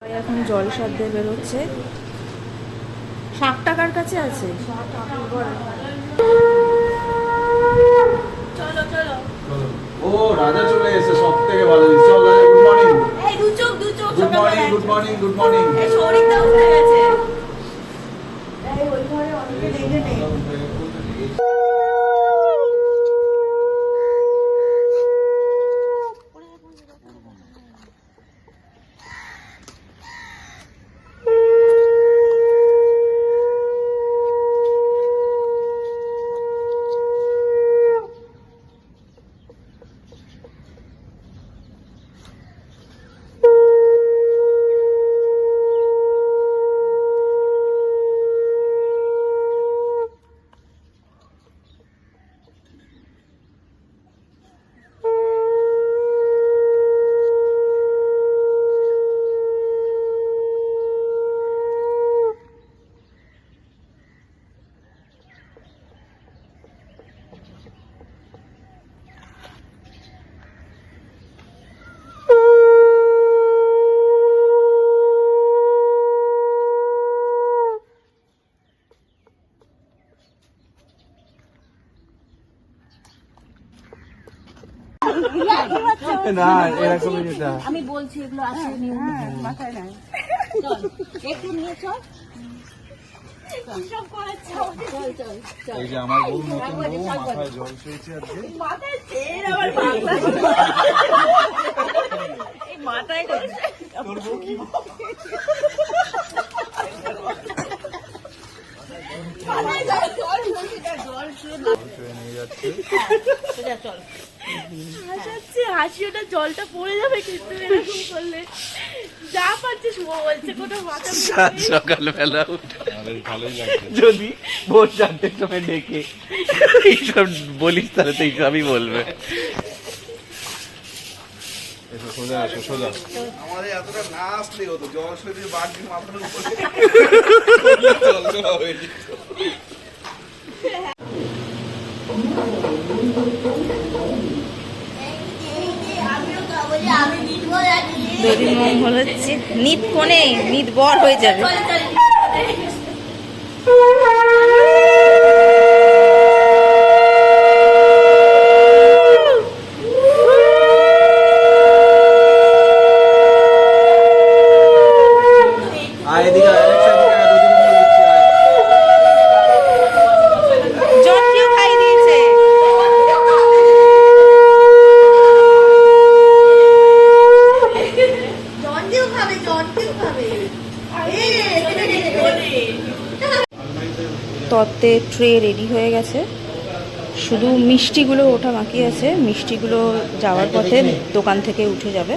এখন জল সার দিয়ে বেরোচ্ছে। 60 টাকার কাছে আছে। চলো চলো। ও রাজা চলে এসে সব থেকে ভালো জিনিস। চল রাজা, গুড মর্নিং। এই দু চোখ good morning, good morning, good morning. এই শরীরটা উঠে গেছে। এই ওই ঘরে অনেকে দেখে নেই। না এরকমই যেটা আমি বলছি এগুলো আছে মাথায় নাই। চল একটু নিয়ে চল। এই যে আমার বউ, নতুন বউ মাথায় জল খেয়েছে আজকে। মাথায় তেল আবার এই মাথায় করছে। তোর বউ কি হাসি, ওটা জলটা পড়ে যাবে কিন্তু এরকম করলে যা পারছিস বলছে কোনো মাথা সকালবেলা ভালোই লাগছে। যদি ভোর 4টের সময় ডেকে এইসব বলিস তাহলে তো এইসবই বলবে। এসো সোজা, এসো সোজা। আমাদের এতটা না আসলে হতো, জল শরীরে বাড়তি মাথার উপরে জল দেওয়া হয়ে যেত। দড়ি মঙ্গল হচ্ছে। নিত কোণে নিত বর হয়ে যাবে। আয় এদিকে, অ্যালেক্সা এদিকে আয়, দুদিন মঙ্গল দিচ্ছি, আয়। জটিও খাই দিয়েছে। তত্ত্বে ট্রে রেডি হয়ে গেছে, শুধু মিষ্টিগুলো ওঠা বাকি আছে। মিষ্টিগুলো যাওয়ার পথে দোকান থেকে উঠে যাবে।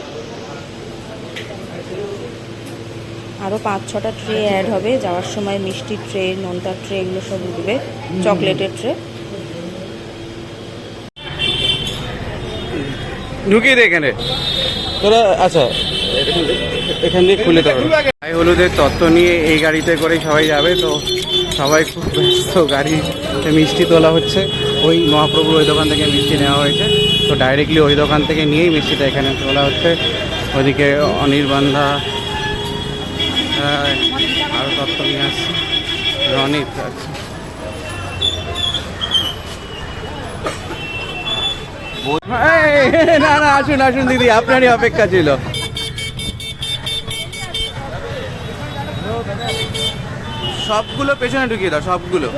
আরও 5-6টা ট্রে অ্যাড হবে যাওয়ার সময়। মিষ্টির ট্রে, নোনতার ট্রে, এগুলো সব উঠবে, চকলেটের ট্রে। ঢুকিয়ে দে এখানে তোরা। আচ্ছা এখান দিয়ে খুলে দেবে। গায়ে হলুদের তত্ত্ব নিয়ে এই গাড়িতে করে সবাই যাবে, তো সবাই খুব ব্যস্ত। গাড়িতে মিষ্টি তোলা হচ্ছে। ওই মহাপ্রভুর ওই দোকান থেকে মিষ্টি নেওয়া হয়েছে, তো ডাইরেক্টলি ওই দোকান থেকে নিয়েই মিষ্টিটা এখানে তোলা হচ্ছে। ওদিকে অনির্বান্ধা আরও তত্ত্ব নিয়ে আসছে, রনিত আছে। না না, আসুন আসুন দিদি, আপনারই অপেক্ষা ছিল। সবগুলো পেছনে ঢুকিয়ে দাও, সবগুলো।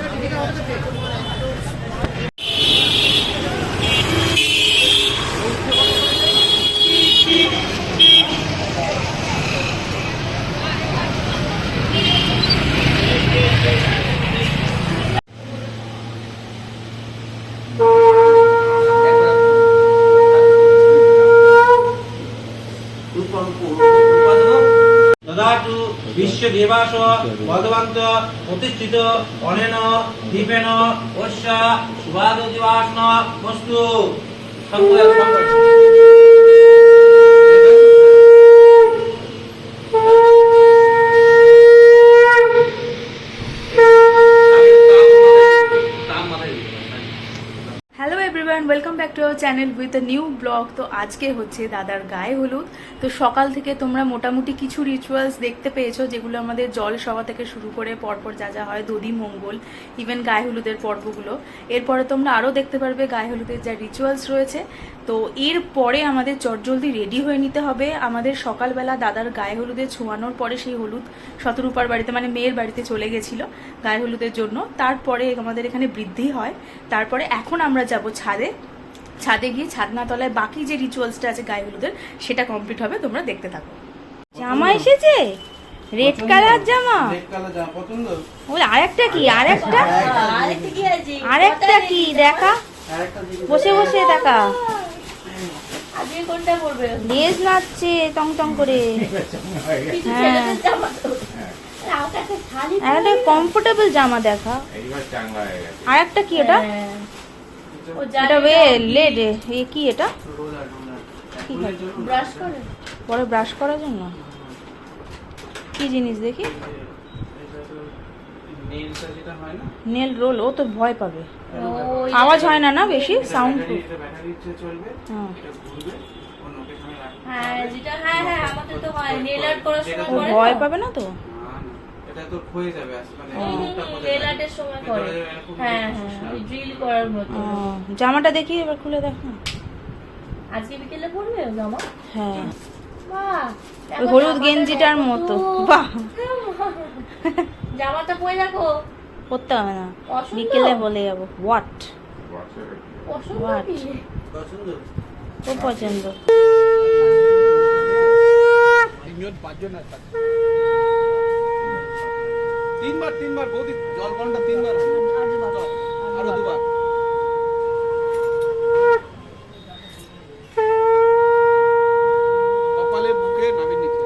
দদাতু বিশ্বদেবাস ভগবন্ত প্রতিষ্ঠিত অনেন দীপেন অস্য শুভাদিবাসন বস্তু Hello everyone, welcome back back to our channel with a new blog. তো আজকে হচ্ছে দাদার গায়ে হলুদ। তো সকাল থেকে তোমরা মোটামুটি কিছু রিচুয়ালস দেখতে পেয়েছো, যেগুলো আমাদের জল সভা থেকে শুরু করে পরপর যা যা হয়, দধি মঙ্গল, ইভেন গায়ে হলুদের পর্বগুলো। এরপরে তোমরা আরও দেখতে পারবে গায়ে হলুদের যা রিচুয়ালস রয়েছে। তো এরপরে আমাদের চটজলদি রেডি হয়ে নিতে হবে। আমাদের সকালবেলা দাদার গায়ে হলুদে ছোঁয়ানোর পরে সেই হলুদ শতরূপার বাড়িতে মানে মেয়ের বাড়িতে চলে গেছিল গায়ে হলুদের জন্য। তারপরে আমাদের এখানে বৃদ্ধি হয়। তারপরে এখন আমরা যাব ছাদে গিয়ে ছাদনাতলায় বাকি যে রিচুয়ালসটা আছে গায়ে হলুদের সেটা কমপ্লিট হবে। তোমরা দেখতে থাকো। জামা এসেছে, রেড কালার জামা। পছন্দ? আরেকটা কি আরেকটা কি দেখা, বসে বসে দেখা। লেজ নাচছে টং টং করে। হ্যাঁ, একটা কমফোর্টেবল জামা দেখা। আরেকটা কি এটা? এটা কি এটা? পরে ব্রাশ করার জন্য কি জিনিস দেখি? Nail role. ও তো ভয় পাবে, আওয়াজ হয় না বেশি, সাউন্ড। ভয় পাবে না তো? জামাটা দেখি এবার খুলে দেখো। আজকে বিকেলে পড়বে জামা? হ্যাঁ, ওই হলুদ গেঞ্জিটার মতো। বাহ, জামাটা পরে দেখো। পড়তে হবে না, বিকেলে বলে যাবো। হোয়াট খুব পছন্দ। তিনবার বৌদি জল বলটা 3 বার, আরো 2 বার। কপালে, বুকে, নাভির নিচে।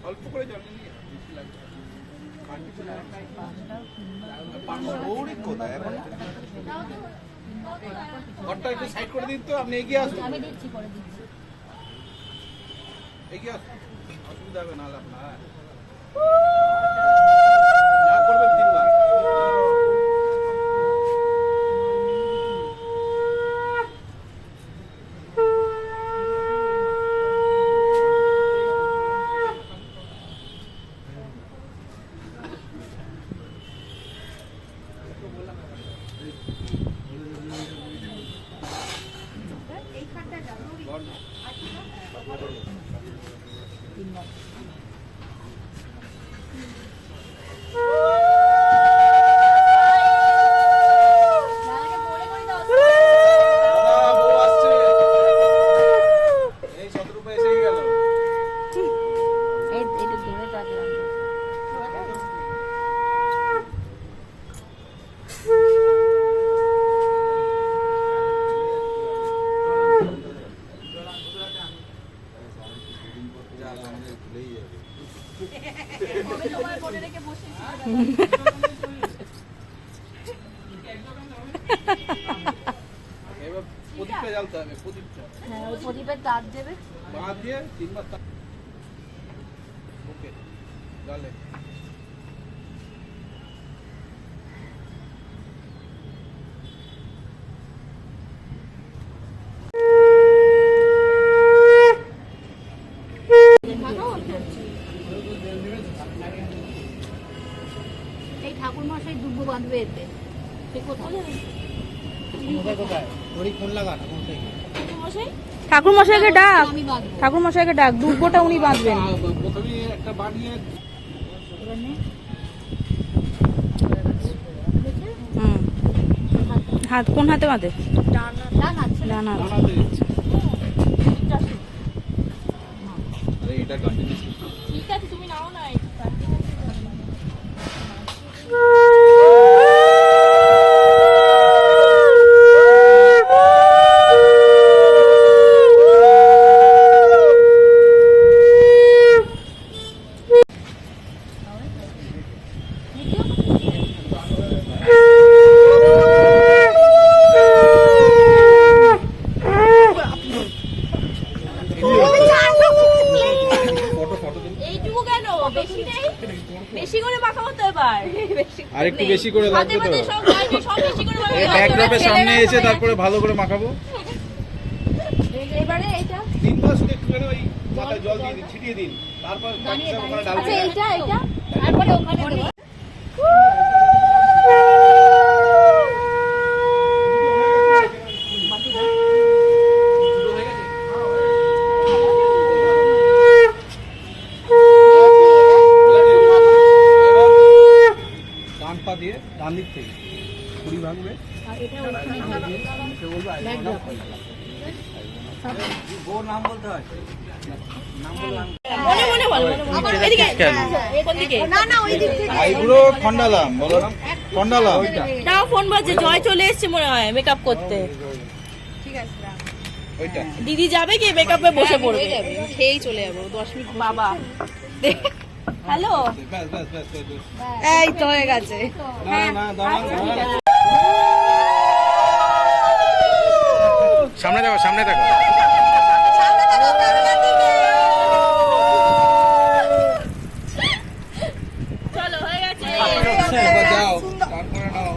অল্প করে জল নিয়ে বেশি লাগবে। বৌদি কোথায় এখন? ঘরটা একটু সাইড করে দিন তো, আপনি এগিয়ে আসুন। আমি দিচ্ছি, করে দিচ্ছি। এগিয়ে আসুন, অসুবিধা হবে না আপনার। যা করবেন 3 বার। এবার প্রদীপটা জ্বালতে হবে, প্রদীপটা। হ্যাঁ, ওই প্রদীপের তার দেবে। বাঁ দিয়ে 3 বার তাপ। ওকে, জ্বালে। এই ঠাকুর মশাই দুব্বো বাঁধবে এতে। সে কোথায়? ঠাকুর মশাইকে ডাক, আমি বাঁধবো। ঠাকুর মশাইকে ডাক, দুব্বোটা উনি বাঁধবেন। প্রথমে একটা বানিয়ে হাত কোন হাতে বাঁধে? ডান আছে। ডান হাত। বানাতে দিচ্ছে। আরে এটা কন্টিনিউয়াস। ঠিক আছে, তুমি নাও না। এইটুকু কেন? বেশি নেই, বেশি করে একটু বেশি করে লাগবে তো সব গাইবে, সব বেশি করে বলবে। এই ব্যাকড্রপের সামনে এসে তারপরে ভালো করে মাখাবো। এবারে এইটা 3 বার শুধু একটুখানি ওই মাথায় জল দিয়ে দিন, ছিটিয়ে দিন, তারপর দাঁড়িয়ে ওখানে দাঁড়িয়ে। ডালবেন। আচ্ছা এইটা তারপরে ওখানে দেবো। ডান পা দিয়ে ডান দিক থেকে পুরি ভাঙবে। ওর নাম বলতে হয়। আইব্রো খন্ডালাম, বলো না খন্ডালাম। তাও ফোন বাজছে, জয় চলে এসেছে মনে হয় মেকআপ করতে। ওইটা দিদি যাবে কি মেকআপে বসে পড়বে? খেয়েই চলে যাবো 10 মিনিট। বাবা হ্যালো, ব্যাস ব্যাস ব্যাস ব্যাস। এই তো হয়ে গেছে। না না দাঁড়ান দাঁড়ান। সামনে দেখো, সামনে দেখো। চলো হয়ে গেছে। এবার যাও, তারপরে নাও।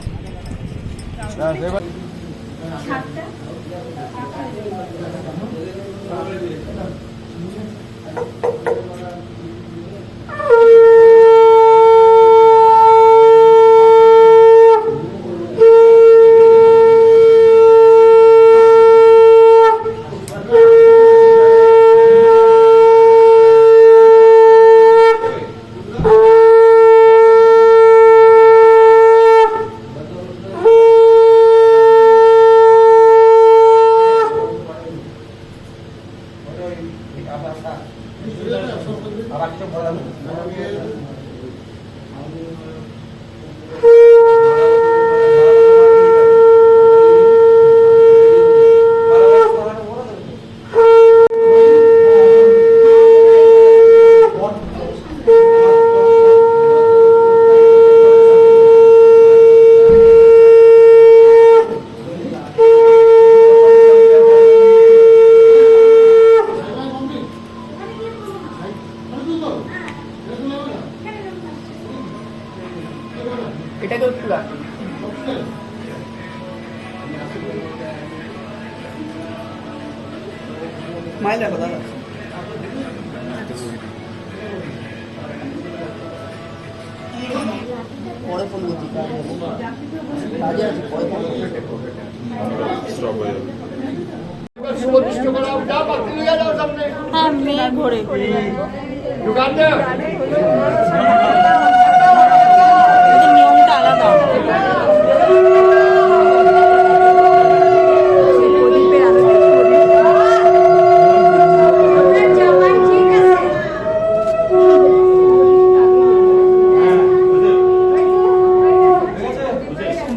হ্যাঁ মেয়ে ঘরে নিয়মটা আলাদা।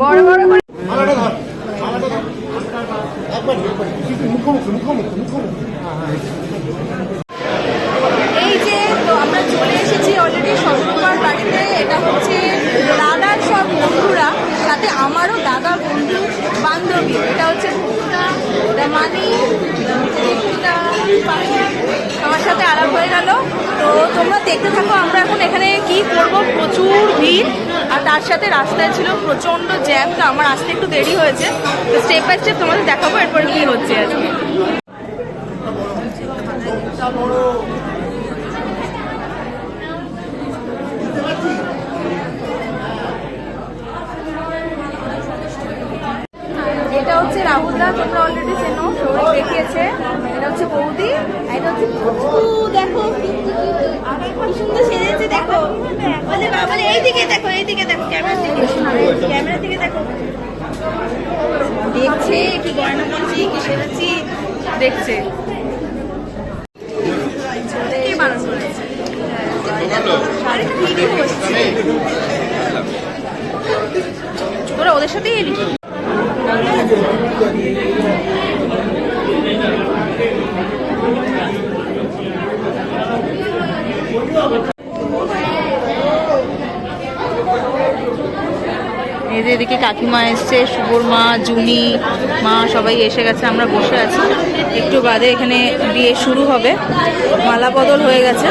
বড় বড় করে এই যে তো আমরা চলে এসেছি অলরেডি শঙ্করবার বাড়িতে। এটা হচ্ছে দাদার সব বন্ধুরা, সাথে আমারও দাদা বন্ধু বান্ধবী। এটা হচ্ছে ভুক্তা, এটা মানি, এটা হচ্ছে রেখুদা, পাখি। আমার সাথে আলাপ হয়ে গেল। তো তোমরা দেখতে থাকো আমরা এখন এখানে কি করব। প্রচুর ভিড়, আর তার সাথে রাস্তায় ছিল প্রচন্ড জ্যাম। তো আমার আসতে একটু দেরি হয়েছে। তো স্টেপ বাই স্টেপ তোমাদের দেখাবো এরপরে কি হচ্ছে আজকে। এটা হচ্ছে রাহুলদা, তোমরা অলরেডি চেনো, সবাই দেখিয়েছে। এটা হচ্ছে বৌদি, এটা হচ্ছে পুচকু। দেখো কি সুন্দর সেজেছে, দেখো। বলে বাবা এইদিকে দেখো, এইদিকে দেখো, ক্যামেরার দিকে, ক্যামেরার দিকে দেখো। দেখছে কি গয়না পড়ছি, কি সেজেছি, দেখছে। কে বারণ করেছে? আরে ভিডিও করছি। তোরা ওদের সাথেই এলি? এদিকে কাকিমা এসছে, শুভর মা, জুনি মা সবাই এসে গেছে। আমরা বসে আছি, একটু বাদে এখানে বিয়ে শুরু হবে। মালা বদল হয়ে গেছে।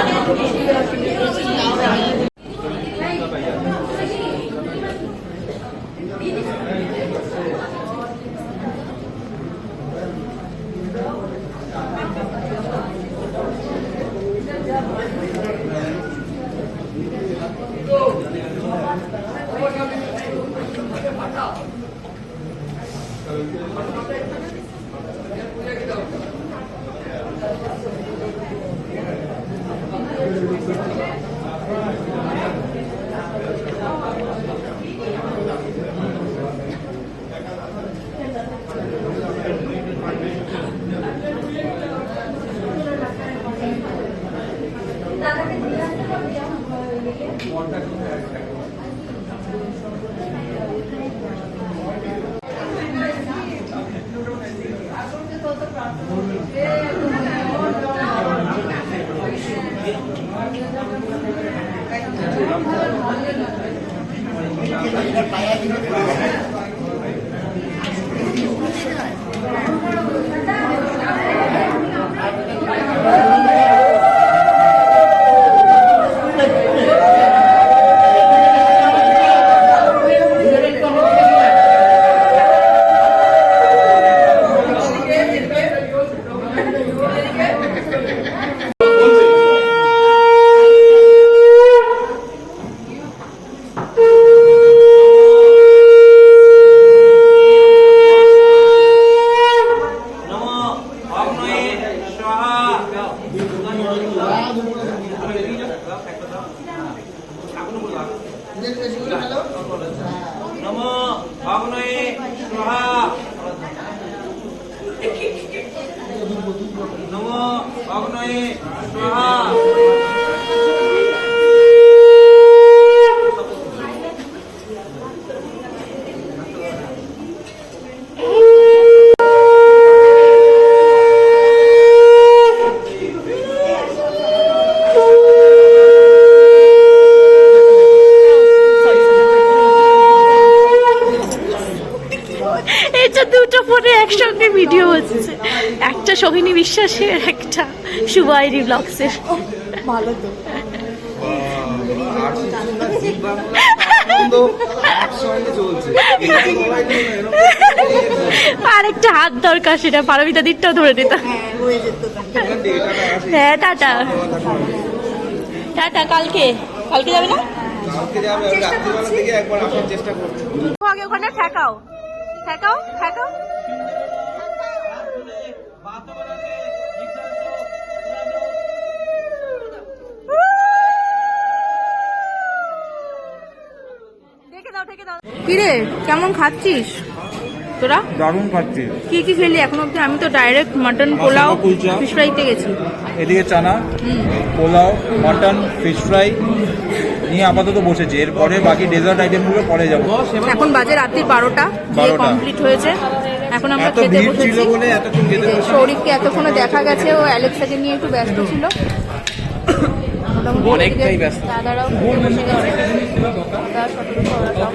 নমো অগ্নয়ে স্বাহা। নমো অগ্নয়ে স্বাহা। নমো অগ্নয়ে স্বাহা। এটা দুটো ফোনে একসঙ্গে ভিডিও হচ্ছে, একটা সোহিনী বিশ্বাসের, একটা শুভাইরি ব্লগসের। ভালো তো। আর একটা হাত দরকার, সেটা পারমিতা দিকটাও ধরে নিতাম। হ্যাঁ, টাটা টাটা। কালকে কালকে যাবে না? কালকে যাবে, আমি রাত্রিবেলা থেকে একবার আসার চেষ্টা করছি। আগে ওখানে ঠেকাও ঠেকাও ঠেকাও। কিরে কেমন খাচ্ছিস তোরা? দারুণ খাচ্ছি। কি কি খেলি এখন অব্দি? আমি তো direct mutton pulao kulcha, fish ফ্রাইতে গেছি। এদিকে chana, pulao, mutton, fish fry নিয়ে আপাতত বসেছি। এরপরে বাকি ডেজার্ট আইটেমগুলো পরে যাবো। এখন বাজে রাত্রি 12টা, বিয়ে 12টা কমপ্লিট হয়েছে। এখন আমরা এত খেতে ভিড় ছিল বসেছি। বলে এতক্ষণ যেতে পারছি। শরীরকে এতক্ষণে দেখা গেছে ও অ্যালেক্সাকে নিয়ে একটু ব্যস্ত ছিল। মোটামুটি অনেকটাই ব্যস্ত। দাদারাও খেতে বসে গেছে। দাদা, সতেরোশো ওরা সব।